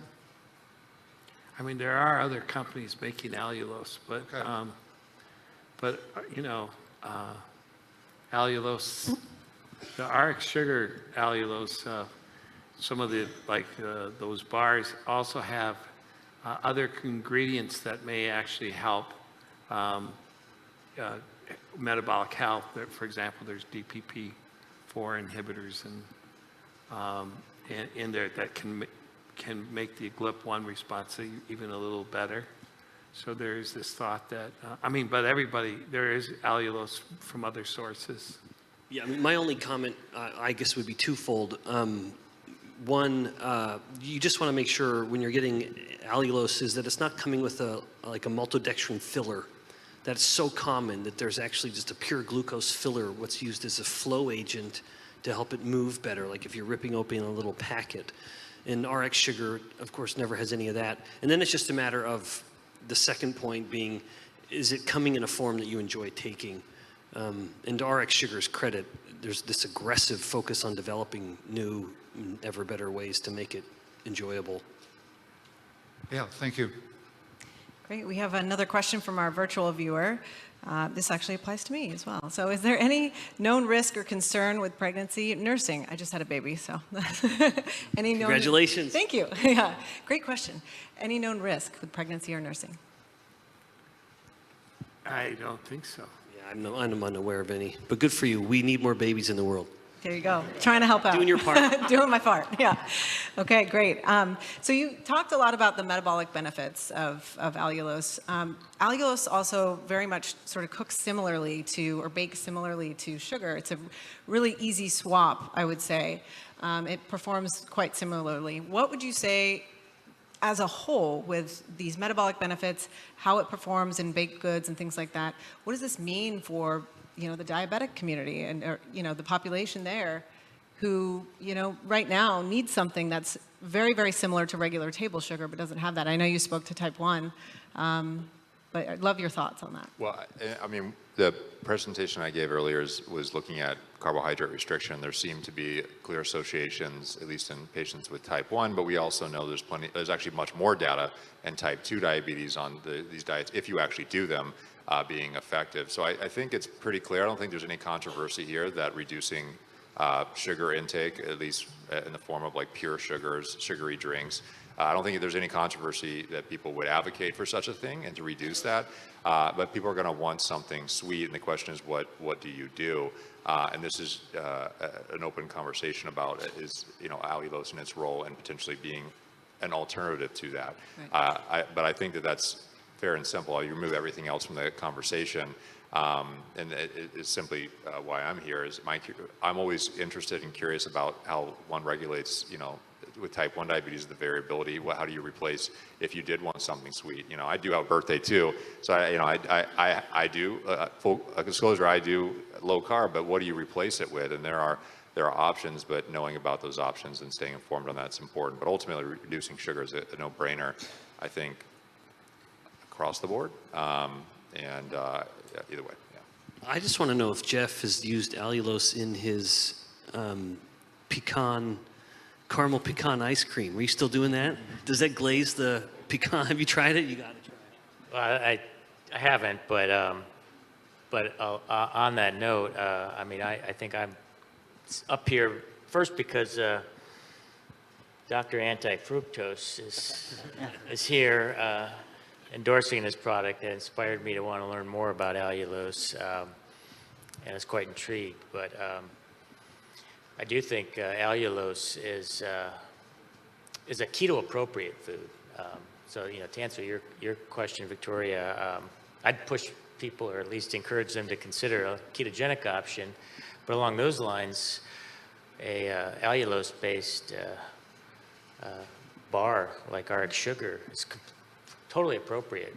I mean, there are other companies making allulose, but
Okay.
Allulose, the RX Sugar allulose, some of the those bars also have other ingredients that may actually help metabolic health. For example, there's DPP-4 inhibitors in there that can make the GLP-1 response even a little better. So there is this thought that, but there is allulose from other sources.
Yeah, I mean, my only comment, I guess, would be twofold. One, you just want to make sure when you're getting allulose is that it's not coming with a maltodextrin filler. That's so common that there's actually just a pure glucose filler, what's used as a flow agent to help it move better, like if you're ripping open a little packet. And RX Sugar, of course, never has any of that. And then it's just a matter of the second point being, is it coming in a form that you enjoy taking? And to RX Sugar's credit, there's this aggressive focus on developing new, ever better ways to make it enjoyable.
Yeah, thank you.
Great. We have another question from our virtual viewer. This actually applies to me as well. So is there any known risk or concern with pregnancy nursing? I just had a baby, so. Any known
Congratulations.
Thank you. Yeah, great question. Any known risk with pregnancy or nursing?
I don't think so.
Yeah, I'm unaware of any. But good for you. We need more babies in the world.
There you go. Trying to help out.
Doing your part.
Doing my part, yeah. Okay, great. So you talked a lot about the metabolic benefits of allulose. Allulose also very much sort of cooks similarly to, or bakes similarly to sugar. It's a really easy swap, I would say. It performs quite similarly. What would you say as a whole with these metabolic benefits, how it performs in baked goods and things like that? What does this mean for the diabetic community and the population there who right now needs something that's very, very similar to regular table sugar but doesn't have that? I know you spoke to type 1, but I'd love your thoughts on that.
Well, I mean, the presentation I gave earlier was looking at carbohydrate restriction. There seem to be clear associations, at least in patients with type 1, but we also know there's actually much more data in type 2 diabetes on these diets, if you actually do them, being effective. So I think it's pretty clear. I don't think there's any controversy here that reducing sugar intake, at least in the form of like pure sugars, sugary drinks, I don't think there's any controversy that people would advocate for such a thing and to reduce that. But people are going to want something sweet, and the question is, what do you do? And this is an open conversation about it, is allulose and its role and potentially being an alternative to that. Right. But I think that's fair and simple. You remove everything else from the conversation, and it's simply why I'm here. I'm always interested and curious about how one regulates, with type 1 diabetes, the variability. How do you replace if you did want something sweet? I do have a birthday too, so I do full disclosure. I do low carb, but what do you replace it with? And there are options, but knowing about those options and staying informed on that's important. But ultimately, reducing sugar is a no-brainer, I think. across the board. Yeah, either way, yeah.
I just want to know if Jeff has used allulose in his caramel pecan ice cream. Are you still doing that? Does that glaze the pecan? Have you tried it? You got to try it.
I haven't, but on that note, I mean, I think I'm up here first because Dr. Anti-Fructose is here endorsing this product. That inspired me to want to learn more about allulose, and I was quite intrigued. But I do think allulose is a keto-appropriate food. So, you know, to answer your question, Victoria, I'd push people, or at least encourage them to consider a ketogenic option. But along those lines, a allulose-based bar like RX Sugar is totally appropriate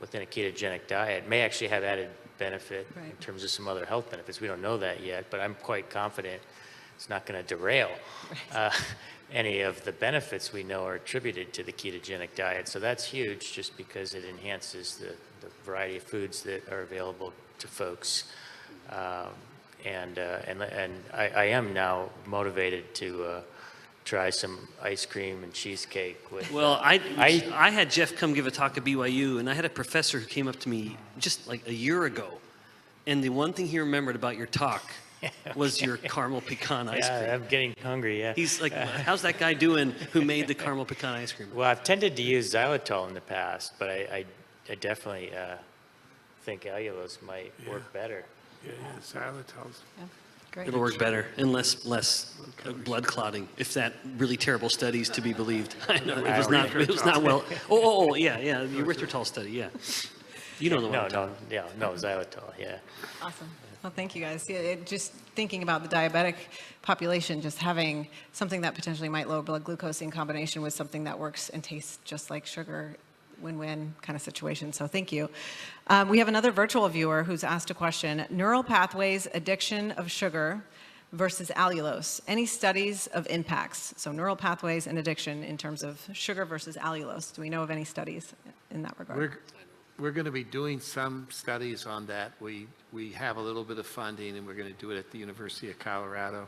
within a ketogenic diet. May actually have added benefit in terms of some other health benefits. We don't know that yet, but I'm quite confident it's not going to derail any of the benefits we know are attributed to the ketogenic diet. So that's huge, just because it enhances the variety of foods that are available to folks. And I am now motivated to try some ice cream and cheesecake with.
Well, I had Jeff come give a talk at BYU, and I had a professor who came up to me just like a year ago, and the one thing he remembered about your talk was your caramel pecan ice cream.
Yeah, I'm getting hungry, yeah.
He's like, how's that guy doing who made the caramel pecan ice cream?
Well, I've tended to use xylitol in the past, but I definitely think allulose might work better.
Yeah, xylitol's.
Yeah, great.
It'll work better and less blood clotting, if that really terrible study is to be believed. I know it was not well. Yeah, the erythritol study, yeah. You know the one.
No, xylitol, yeah.
Awesome. Well, thank you guys. Yeah, just thinking about the diabetic population, just having something that potentially might lower blood glucose in combination with something that works and tastes just like sugar, win-win kind of situation. So thank you. We have another virtual viewer who's asked a question: neural pathways, addiction of sugar versus allulose. Any studies of impacts? So neural pathways and addiction in terms of sugar versus allulose. Do we know of any studies in that regard?
We're going to be doing some studies on that. We have a little bit of funding, and we're going to do it at the University of Colorado.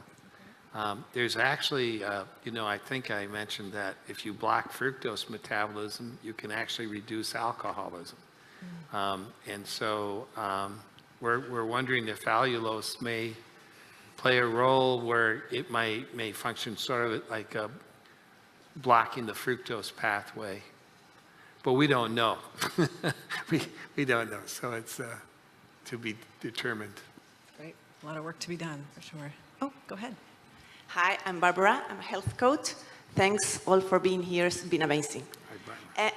There's actually, I think I mentioned that if you block fructose metabolism, you can actually reduce alcoholism. And so we're wondering if allulose may play a role where it may function sort of like blocking the fructose pathway. But we don't know. we don't know. So it's to be determined.
Great. A lot of work to be done, for sure. Oh, go ahead.
Hi, I'm Barbara. I'm a health coach. Thanks all for being here. It's been amazing.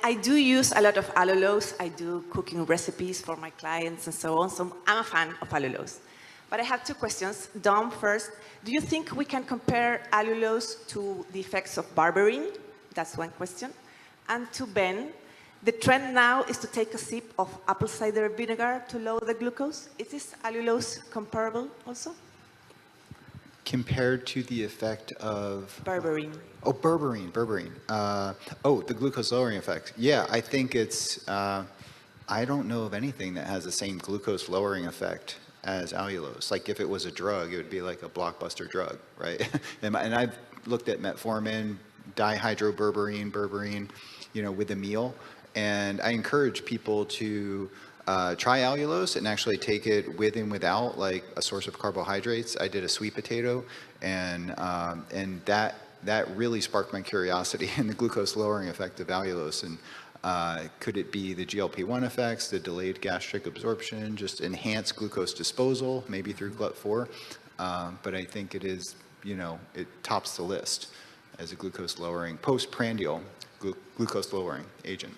I do use a lot of allulose. I do cooking recipes for my clients and so on. So I'm a fan of allulose. But I have two questions. Dom, first, do you think we can compare allulose to the effects of berberine? That's one question. And to Ben, the trend now is to take a sip of apple cider vinegar to lower the glucose. Is this allulose comparable also?
Compared to the effect of?
Berberine.
Oh, berberine. The glucose lowering effect. Yeah, I think it's, I don't know of anything that has the same glucose lowering effect as allulose. Like if it was a drug, it would be like a blockbuster drug, right? and I've looked at metformin, dihydroberberine, with a meal. And I encourage people to try allulose and actually take it with and without like a source of carbohydrates. I did a sweet potato, and that really sparked my curiosity in the glucose lowering effect of allulose. And could it be the GLP-1 effects, the delayed gastric absorption, just enhanced glucose disposal, maybe through GLUT4? But I think it is, it tops the list as a glucose lowering, postprandial glucose lowering agent.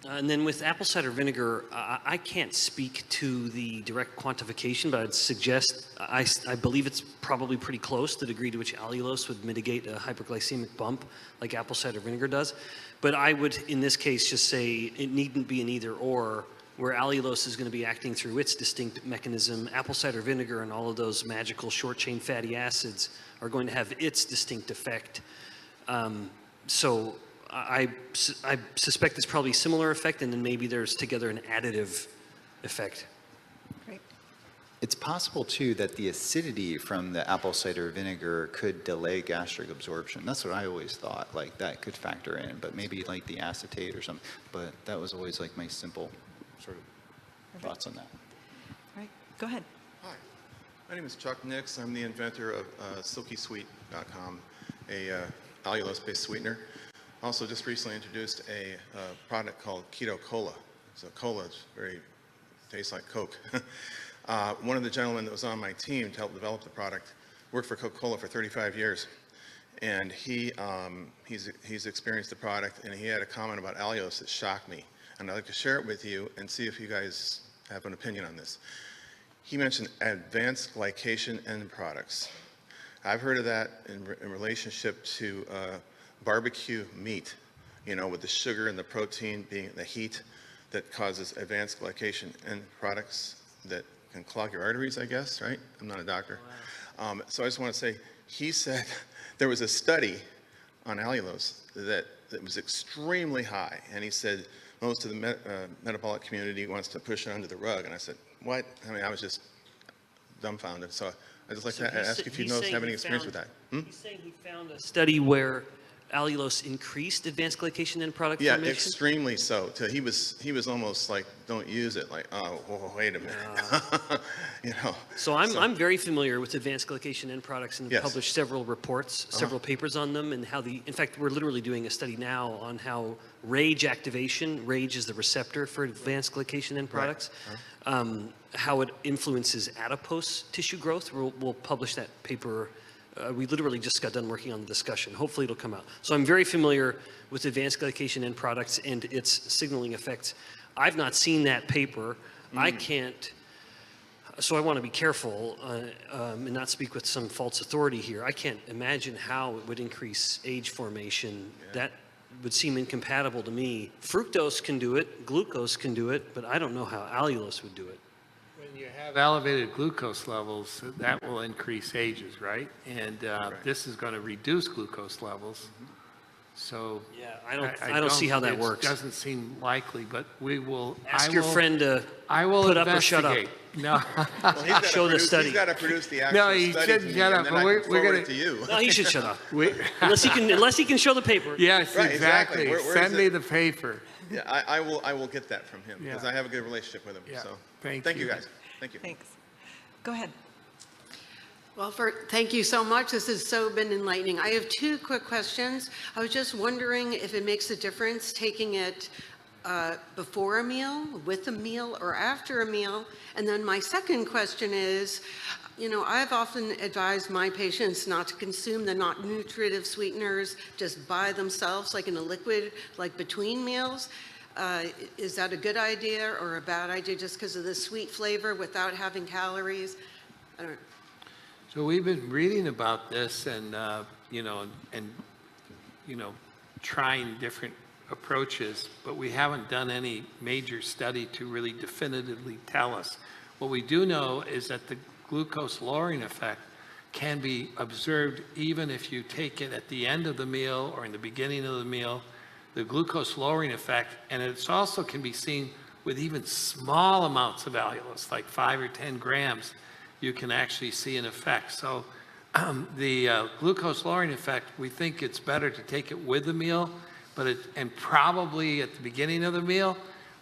And then with apple cider vinegar, I can't speak to the direct quantification, but I'd suggest, I believe it's probably pretty close, the degree to which allulose would mitigate a hyperglycemic bump like apple cider vinegar does. But I would, in this case, just say it needn't be an either or, where allulose is going to be acting through its distinct mechanism. Apple cider vinegar and all of those magical short-chain fatty acids are going to have its distinct effect. So I suspect it's probably a similar effect, and then maybe there's together an additive effect.
Great.
It's possible too that the acidity from the apple cider vinegar could delay gastric absorption. That's what I always thought, like that could factor in, but maybe like the acetate or something. But that was always like my simple sort of thoughts on that.
All right, go ahead.
Hi, my name is Chuck Nix. I'm the inventor of SilkySweet.com, a allulose-based sweetener. Also just recently introduced a product called Keto Cola. So cola is tastes like Coke. One of the gentlemen that was on my team to help develop the product worked for Coca-Cola for 35 years. And he's experienced the product, and he had a comment about allulose that shocked me. And I'd like to share it with you and see if you guys have an opinion on this. He mentioned advanced glycation end products. I've heard of that in relationship to barbecue meat, you know, with the sugar and the protein being the heat that causes advanced glycation end products that can clog your arteries, I guess, right? I'm not a doctor. So I just want to say, he said there was a study on allulose that was extremely high, and he said most of the metabolic community wants to push it under the rug, and I said, what? I mean, I was just dumbfounded. So I'd just like to ask if you have any experience with that.
He's saying he found a study where allulose increased advanced glycation end product formation?
Yeah, extremely so. He was almost like, don't use it. Like, oh, wait a minute. You know.
So I'm very familiar with advanced glycation end products and have published several reports, several papers on them, and how in fact, we're literally doing a study now on how RAGE activation, RAGE is the receptor for advanced glycation end products, how it influences adipose tissue growth. We'll publish that paper. We literally just got done working on the discussion. Hopefully it'll come out. So I'm very familiar with advanced glycation end products and its signaling effects. I've not seen that paper. I can't, so I want to be careful and not speak with some false authority here. I can't imagine how it would increase age formation. That would seem incompatible to me. Fructose can do it, glucose can do it, but I don't know how allulose would do it.
When you have elevated glucose levels, that will increase ages, right? And this is going to reduce glucose levels. So
yeah, I don't see how that works.
It doesn't seem likely, but we will.
Ask your friend to put up or shut up.
No.
Well,
show the study.
He's got to produce the actual study.
No, he shouldn't shut up.
But we're going it to you.
No, he should shut up. Unless he can show the paper.
Yes,
right,
exactly.
Where
Send me the paper.
Yeah, I will get that from him because I have a good relationship with him.
Yeah.
So
thank
you guys. Thank you.
Thanks. Go ahead.
Well, thank you so much. This has been enlightening. I have two quick questions. I was just wondering if it makes a difference taking it before a meal, with a meal, or after a meal. And then my second question is, you know, I've often advised my patients not to consume the not nutritive sweeteners just by themselves, like in a liquid, like between meals. Is that a good idea or a bad idea just because of the sweet flavor without having calories? I don't know.
So we've been reading about this and, trying different approaches, but we haven't done any major study to really definitively tell us. What we do know is that the glucose lowering effect can be observed even if you take it at the end of the meal or in the beginning of the meal, the glucose lowering effect, and it also can be seen with even small amounts of allulose, like 5 or 10 grams, you can actually see an effect. So the glucose lowering effect, we think it's better to take it with the meal, and probably at the beginning of the meal,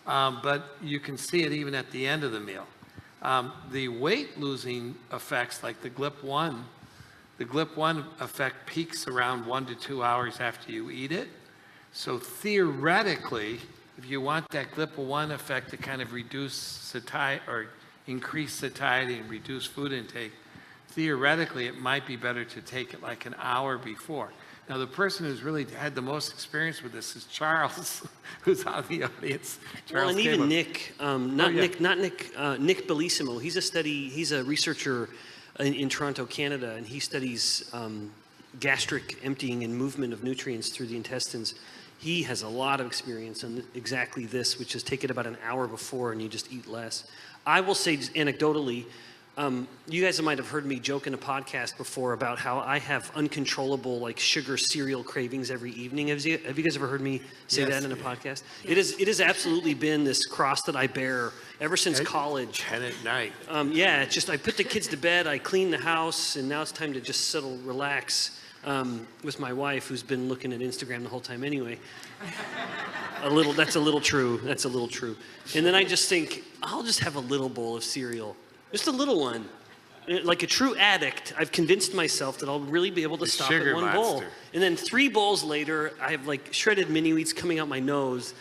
but you can see it even at the end of the meal. The weight losing effects like the GLP-1 effect peaks around 1 to 2 hours after you eat it. So theoretically, if you want that GLP-1 effect to kind of reduce satiety or increase satiety and reduce food intake, theoretically it might be better to take it like an hour before. Now the person who's really had the most experience with this is Charles, who's on the audience.
Well, and even Nick, Nick Bellissimo, he's a researcher in Toronto, Canada, and he studies gastric emptying and movement of nutrients through the intestines. He has a lot of experience on exactly this, which is take it about an hour before and you just eat less. I will say anecdotally, You guys might have heard me joke in a podcast before about how I have uncontrollable like sugar cereal cravings every evening. Have you guys ever heard me say that in a podcast? Yes. It has absolutely been this cross that I bear ever since college.
10 at night.
Yeah, it's just I put the kids to bed, I clean the house, and now it's time to just settle, relax with my wife, who's been looking at Instagram the whole time anyway. That's a little true. That's a little true. And then I just think, I'll just have a little bowl of cereal. Just a little one. Like a true addict, I've convinced myself that I'll really be able to stop at one bowl. And then 3 bowls later, I have like shredded mini wheats coming out my nose.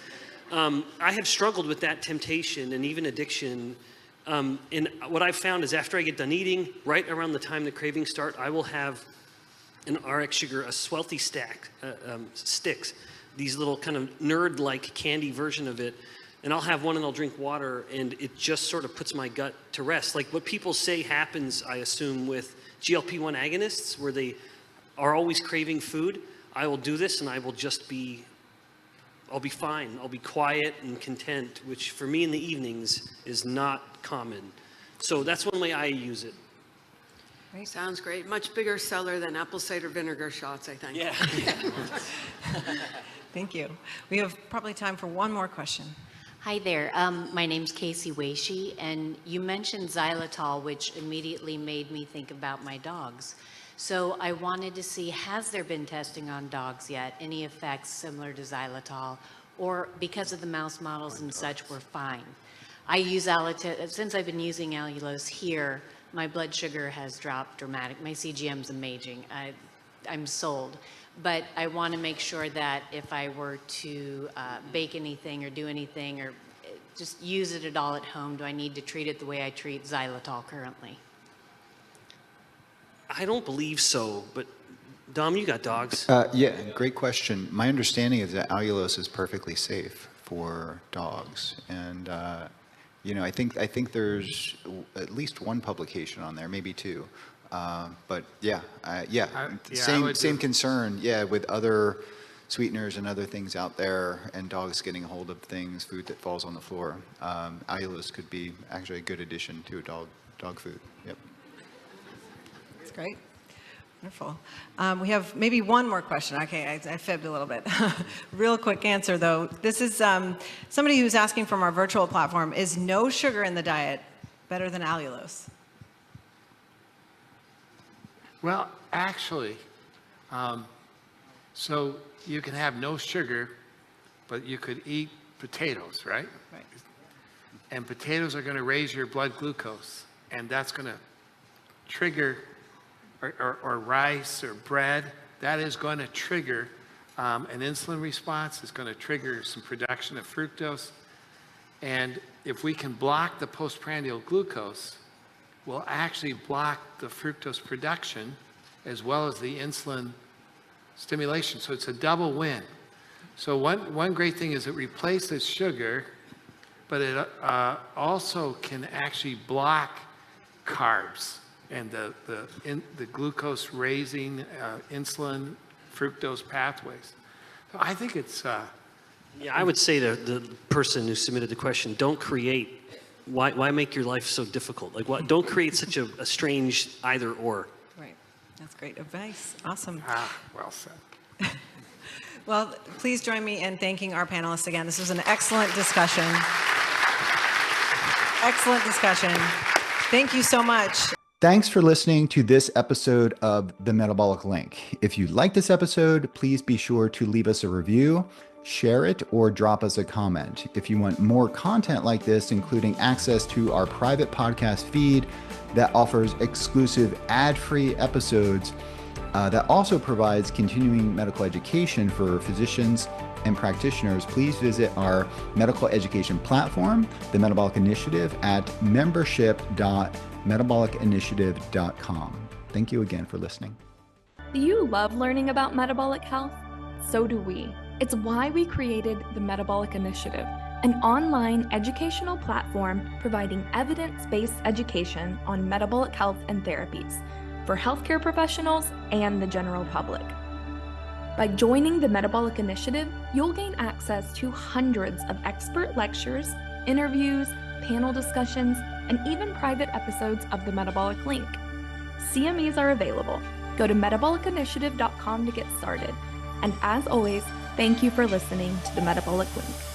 I have struggled with that temptation and even addiction. And what I've found is after I get done eating, right around the time the cravings start, I will have an RX sugar, a Swelty stack, sticks, these little kind of nerd-like candy version of it. And I'll have one and I'll drink water, and it just sort of puts my gut to rest. Like what people say happens, I assume, with GLP-1 agonists, where they are always craving food. I will do this and I will just I'll be fine. I'll be quiet and content, which for me in the evenings is not common. So that's one way I use it.
Great. Sounds great. Much bigger seller than apple cider vinegar shots, I think.
Yeah.
Thank you. We have probably time for one more question.
Hi there. My name's Casey Weishi, and you mentioned xylitol, which immediately made me think about my dogs. So I wanted to see, has there been testing on dogs yet? Any effects similar to xylitol? Or because of the mouse models and such, we're fine? I use since I've been using allulose here, my blood sugar has dropped dramatically. My CGM's amazing. I'm sold. But I want to make sure that if I were to bake anything or do anything or just use it at all at home, do I need to treat it the way I treat xylitol currently?
I don't believe so, but Dom, you got dogs.
Yeah, great question. My understanding is that allulose is perfectly safe for dogs. And, I think there's at least one publication on there, maybe 2. But same concern, with other sweeteners and other things out there and dogs getting a hold of things, food that falls on the floor. Allulose could be actually a good addition to a dog food. Yep.
That's great. Wonderful. We have maybe one more question. Okay, I fibbed a little bit. Real quick answer though. This is somebody who's asking from our virtual platform, is no sugar in the diet better than allulose?
Well, actually, so you can have no sugar, but you could eat potatoes, right?
Right.
And potatoes are going to raise your blood glucose, and that's going to trigger, or rice or bread, that is going to trigger an insulin response. It's going to trigger some production of fructose. And if we can block the postprandial glucose, will actually block the fructose production as well as the insulin stimulation. So it's a double win. So one great thing is it replaces sugar, but it also can actually block carbs and the glucose raising insulin fructose pathways. So I think it's
yeah, I would say to the person who submitted the question, don't create. Why make your life so difficult? Like, don't create such a strange either or.
Right. That's great advice. Awesome.
Well said.
Well, please join me in thanking our panelists again. This was an excellent discussion. Excellent discussion. Thank you so much.
Thanks for listening to this episode of The Metabolic Link. If you like this episode, please be sure to leave us a review, share it, or drop us a comment. If you want more content like this, including access to our private podcast feed that offers exclusive ad-free episodes, that also provides continuing medical education for physicians and practitioners, please visit our medical education platform, the Metabolic Initiative, at membership.metabolicinitiative.com. Thank you again for listening.
Do you love learning about metabolic health? So do we. It's why we created the Metabolic Initiative, an online educational platform providing evidence-based education on metabolic health and therapies for healthcare professionals and the general public. By joining the Metabolic Initiative, you'll gain access to hundreds of expert lectures, interviews, panel discussions, and even private episodes of the Metabolic Link. CMEs are available. Go to metabolicinitiative.com to get started. And as always, thank you for listening to the Metabolic Link.